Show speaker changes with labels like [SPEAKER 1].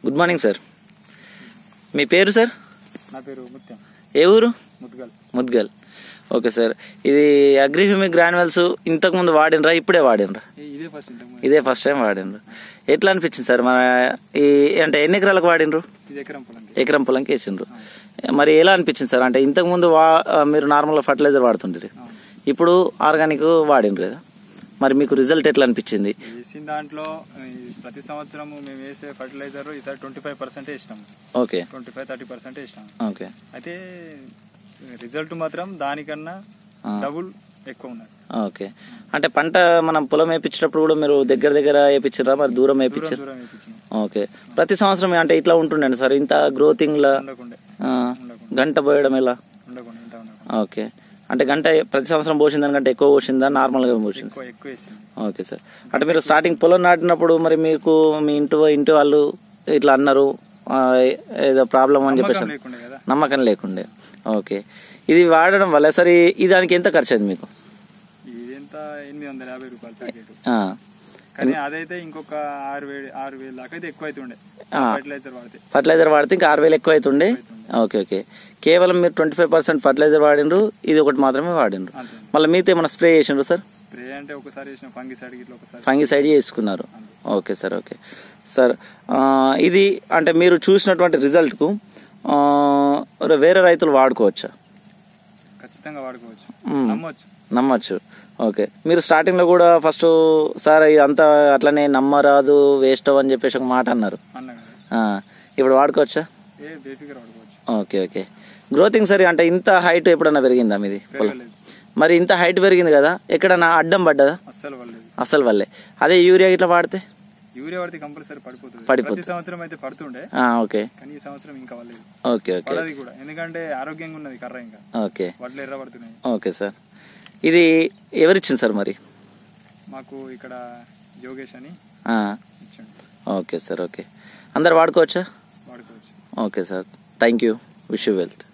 [SPEAKER 1] Good morning sir. మీ పేరు sir?
[SPEAKER 2] నా పేరు ముత్యం.
[SPEAKER 1] ఏ ఊరు?
[SPEAKER 2] ముద్గల్.
[SPEAKER 1] Okay sir. ఇది అగ్రిహ్యూమిక్ గ్రాన్యువల్స్ ఇంతకు ముందు వాడినరా, ఇప్పుడే వాడినరా? ఇదే ఫస్ట్ టైం వాడినరు. ఎట్లా అనిపించింది సార్? మన ఈ అంటే ఎన్ని ఎకరాలకు వాడినరు? ఎకరం పొలంకి వేసిండ్రు. మరి ఎలా అనిపించింది సార్? అంటే ఇంతకు ముందు మీరు నార్మల్గా ఫర్టిలైజర్ వాడుతుంటారు, ఇప్పుడు ఆర్గానిక్ వాడినరు కదా, మరి మీకు రిజల్ట్ ఎట్లా అనిపించింది?
[SPEAKER 2] వేసిన దాంట్లో ప్రతి సంవత్సరం మేము వేసే ఫర్టిలైజర్ ఈసారి 25% వేసినాము.
[SPEAKER 1] ఓకే,
[SPEAKER 2] 25-30% వేసినాము.
[SPEAKER 1] ఓకే.
[SPEAKER 2] అయితే రిజల్ట్ మాత్రం దానికన్నా డబుల్ ఎక్కువ ఉన్నది.
[SPEAKER 1] ఓకే. అంటే పంట మనం పొలం వేయించేటప్పుడు కూడా మీరు దగ్గర వేయించారా, మరి దూరం వేయించారు? ఓకే. ప్రతి సంవత్సరం అంటే ఇట్లా ఉంటుండే సార్ ఇంత గ్రోతింగ్ లా గంట పోయడం ఎలా? ఓకే. అంటే గంట ప్రతి సంవత్సరం పోసిన దానికంటే ఎక్కువ పోసిందా, నార్మల్ గా పోసింది? Okay sir. అంటే మీరు స్టార్టింగ్ పొలం నాటినప్పుడు మరి మీకు మీ ఇంటి వాళ్ళు ఇట్లా అన్నారు ఏదో ప్రాబ్లం అని చెప్పేసి నమ్మకం లేకుండే. ఓకే. ఇది వాడడం వల్ల సరే ఈ దానికి ఎంత ఖర్చు అయింది మీకు?
[SPEAKER 2] కానీ అదైతే ఇంకొక 6,000 దాకా అయితే ఎక్కువ అవుతుండే.
[SPEAKER 1] ఫర్టిలైజర్ వాడితే ఇంకా 6,000 ఎక్కువ అవుతుండే. Okay, okay. కేవలం మీరు 25% ఫర్టిలైజర్ వాడిండ్రు, ఇది ఒకటి మాత్రమే వాడిండ్రు. మళ్ళీ మీతో ఏమైనా స్ప్రే చేసిండ్రు సార్?
[SPEAKER 2] స్ప్రే అంటే ఒకసారి
[SPEAKER 1] ఫంగిసైడ్ చేసుకున్నారు. Okay sir, okay sir. ఇది అంటే మీరు చూసినటువంటి రిజల్ట్ కు వేరే రైతులు వాడుకోవచ్చా?
[SPEAKER 2] ఖచ్చితంగా వాడుకోవచ్చు,
[SPEAKER 1] నమ్మచ్చు. ఓకే. మీరు స్టార్టింగ్ లో కూడా ఫస్ట్ సార్ ఇదంతా అట్లనే నమ్మరాదు, వేస్ట్ అని చెప్పేసి ఒక మాట అన్నారు, ఇప్పుడు వాడుకోవచ్చా? Okay, okay. గ్రోతింగ్ సరే అంటే ఇంత హైట్ ఎప్పుడన్నా పెరిగిందా మీది పొలం? మరి ఇంత హైట్ పెరిగింది కదా, ఎక్కడన్నా అడ్డం పడ్డదా? అస్సలు వల్లే. అదే యూరియా ఇట్లా వాడితే
[SPEAKER 2] కంపల్సరీ పడిపోతుంది. సంవత్సరం అయితే పడుతుండే.
[SPEAKER 1] ఓకే,
[SPEAKER 2] కానీ ఈ సంవత్సరం ఇంకా వల్లేదు.
[SPEAKER 1] Okay, okay.
[SPEAKER 2] ఎందుకంటే ఆరోగ్యంగా ఉన్నది కర్ర, ఇంకా
[SPEAKER 1] ఓకే,
[SPEAKER 2] వడ్లు ఎర్ర పడుతున్నాయి.
[SPEAKER 1] Okay sir. ఇది ఎవరిచ్చింది సార్ మరి?
[SPEAKER 2] మాకు ఇక్కడ యోగేష్ అని ఇచ్చిండు.
[SPEAKER 1] Okay sir, okay. అందరు వాడుకోవచ్చా?
[SPEAKER 2] వాడుకోవచ్చు.
[SPEAKER 1] Okay sir, thank you. Wish you wealth.